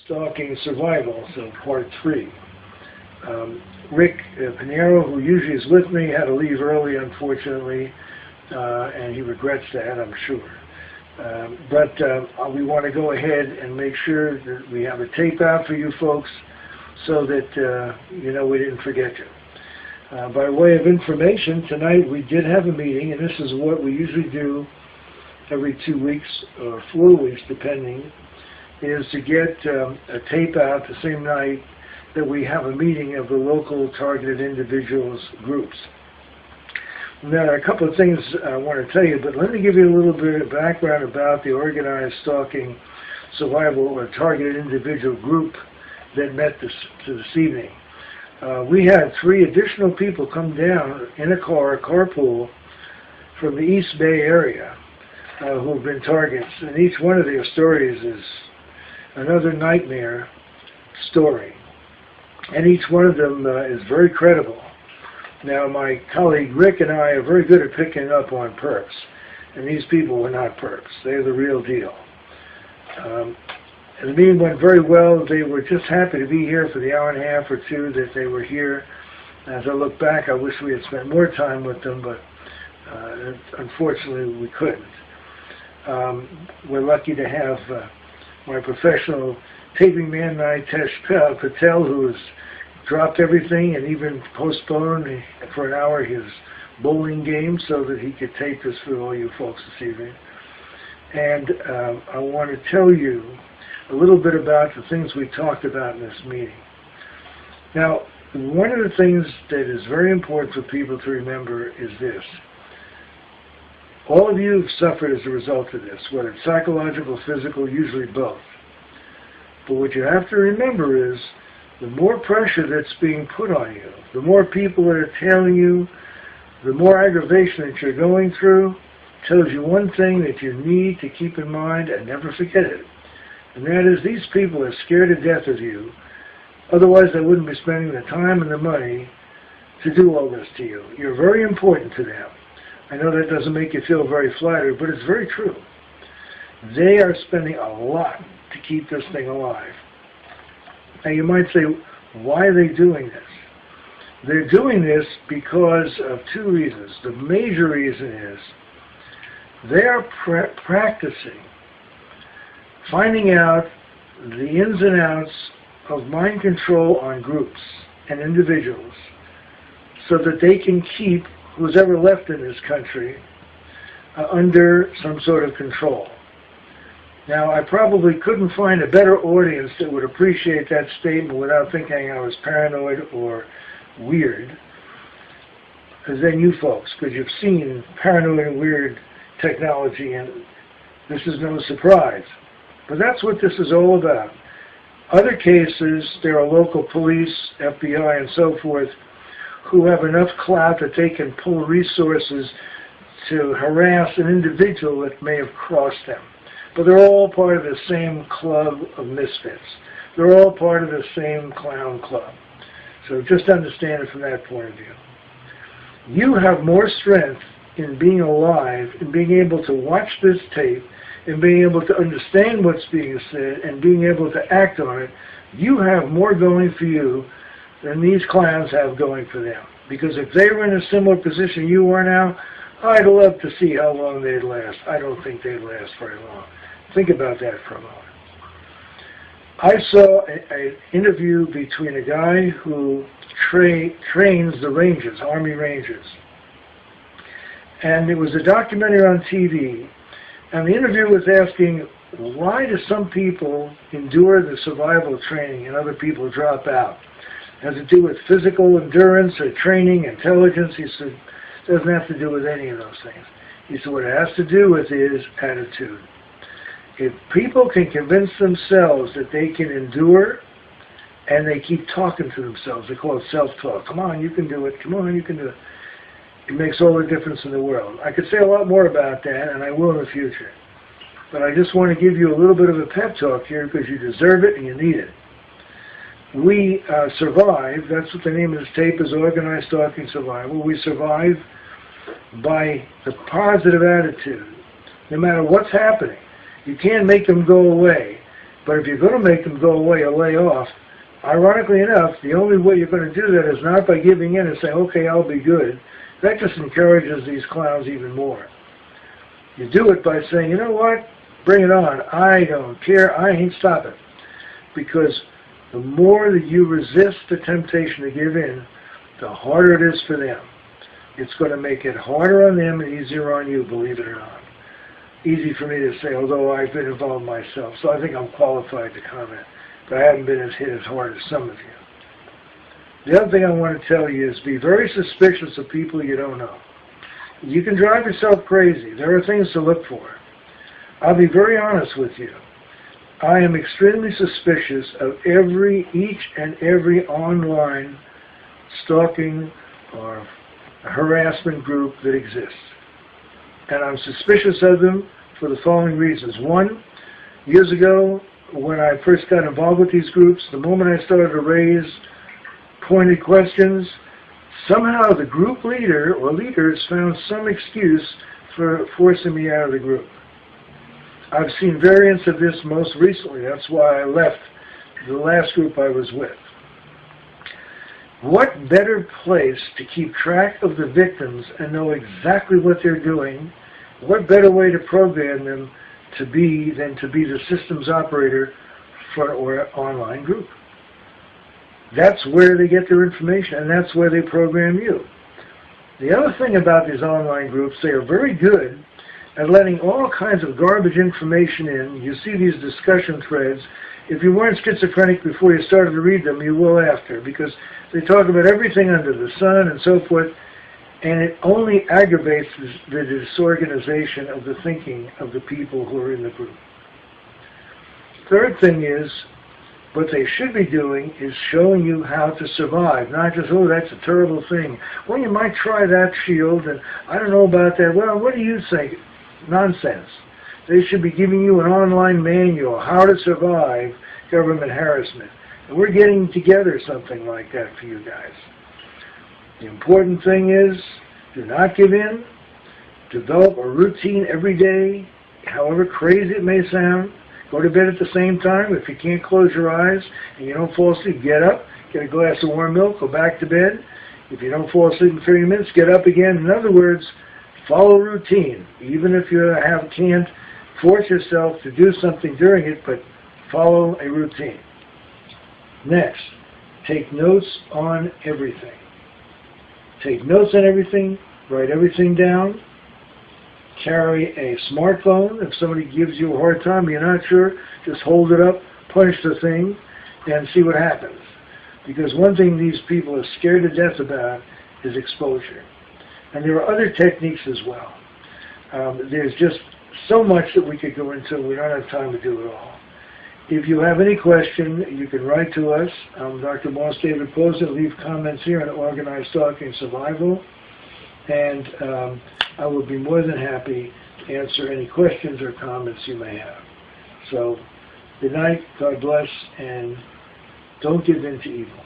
Stalking Survival, so part 3. Rick Pinheiro, who usually is with me, had to leave early, unfortunately, and he regrets that, I'm sure. But we want to go ahead and make sure that we have a tape out for you folks so that you know we didn't forget you. By way of information, tonight we did have a meeting, and this is what we usually do every 2 weeks or 4 weeks, depending, is to get a tape out the same night that we have a meeting of the local targeted individuals groups. Now, there are a couple of things I want to tell you, but let me give you a little bit of background about the Organized Stalking Survival or Targeted Individual group that met this evening. We had 3 additional people come down in a carpool from the East Bay area who have been targets, and each one of their stories is another nightmare story, and each one of them is very credible. Now, my colleague Rick and I are very good at picking up on perps, and these people were not perps. They're the real deal. And the meeting went very well. They were just happy to be here for the hour and a half or 2 that they were here. As I look back, I wish we had spent more time with them, but unfortunately we couldn't. We're lucky to have my professional taping man, Nitesh Patel, who has dropped everything and even postponed for an hour his bowling game so that he could tape this for all you folks this evening. And I want to tell you a little bit about the things we talked about in this meeting. Now, one of the things that is very important for people to remember is this. All of you have suffered as a result of this, whether it's psychological, physical, usually both. But what you have to remember is the more pressure that's being put on you, the more people that are telling you, the more aggravation that you're going through, tells you one thing that you need to keep in mind and never forget it. And that is these people are scared to death of you. Otherwise, they wouldn't be spending the time and the money to do all this to you. You're very important to them. I know that doesn't make you feel very flattered, but it's very true. They are spending a lot to keep this thing alive. Now you might say, why are they doing this? They're doing this because of 2 reasons. The major reason is they are practicing finding out the ins and outs of mind control on groups and individuals so that they can keep who's ever left in this country under some sort of control. Now, I probably couldn't find a better audience that would appreciate that statement without thinking I was paranoid or weird than you folks, because you've seen paranoid and weird technology, and this is no surprise. But that's what this is all about. Other cases, there are local police, FBI, and so forth, who have enough clout that they can pull resources to harass an individual that may have crossed them. But they're all part of the same club of misfits. They're all part of the same clown club. So just understand it from that point of view. You have more strength in being alive, in being able to watch this tape, in being able to understand what's being said, and being able to act on it. You have more going for you than these clowns have going for them. Because if they were in a similar position you are now, I'd love to see how long they'd last. I don't think they'd last very long. Think about that for a moment. I saw an interview between a guy who trains the Rangers, Army Rangers. And it was a documentary on TV. And the interview was asking, why do some people endure the survival training and other people drop out? Has it to do with physical endurance or training, intelligence? He said, it doesn't have to do with any of those things. He said, what it has to do with is attitude. If people can convince themselves that they can endure, and they keep talking to themselves, they call it self-talk. Come on, you can do it. Come on, you can do it. It makes all the difference in the world. I could say a lot more about that, and I will in the future. But I just want to give you a little bit of a pep talk here because you deserve it and you need it. We survive. That's what the name of this tape is, Organized Stalking Survival. We survive by the positive attitude. No matter what's happening, you can't make them go away. But if you're going to make them go away or lay off, ironically enough, the only way you're going to do that is not by giving in and saying, okay, I'll be good. That just encourages these clowns even more. You do it by saying, you know what, bring it on. I don't care. I ain't stopping. Because the more that you resist the temptation to give in, the harder it is for them. It's going to make it harder on them and easier on you, believe it or not. Easy for me to say, although I've been involved myself, so I think I'm qualified to comment. But I haven't been hit as hard as some of you. The other thing I want to tell you is be very suspicious of people you don't know. You can drive yourself crazy. There are things to look for. I'll be very honest with you. I am extremely suspicious of each and every online stalking or harassment group that exists. And I'm suspicious of them for the following reasons. One, years ago, when I first got involved with these groups, the moment I started to raise pointed questions, somehow the group leader or leaders found some excuse for forcing me out of the group. I've seen variants of this most recently. That's why I left the last group I was with. What better place to keep track of the victims and know exactly what they're doing? What better way to program them to be than to be the systems operator for an online group? That's where they get their information, and that's where they program you. The other thing about these online groups, they are very good at letting all kinds of garbage information in. You see these discussion threads. If you weren't schizophrenic before you started to read them, you will after, because they talk about everything under the sun and so forth, and it only aggravates the disorganization of the thinking of the people who are in the group. Third thing is, what they should be doing is showing you how to survive, not just, oh, that's a terrible thing. Well, you might try that shield, and I don't know about that. Well, what do you think? Nonsense. They should be giving you an online manual, how to survive government harassment. And we're getting together something like that for you guys. The important thing is, do not give in. Develop a routine every day, however crazy it may sound. Go to bed at the same time. If you can't close your eyes and you don't fall asleep, get up, get a glass of warm milk, go back to bed. If you don't fall asleep in 30 minutes, get up again. In other words, follow routine. Even if you can't force yourself to do something during it, but follow a routine. Next, take notes on everything. Take notes on everything, write everything down. Carry a smartphone. If somebody gives you a hard time, you're not sure, just hold it up, punch the thing, and see what happens. Because one thing these people are scared to death about is exposure. And there are other techniques as well. There's just so much that we could go into. We don't have time to do it all. If you have any question, you can write to us. I'm Dr. Moss David Posen. Leave comments here on organized stalking survival. And I will be more than happy to answer any questions or comments you may have. So, good night, God bless, and don't give in to evil.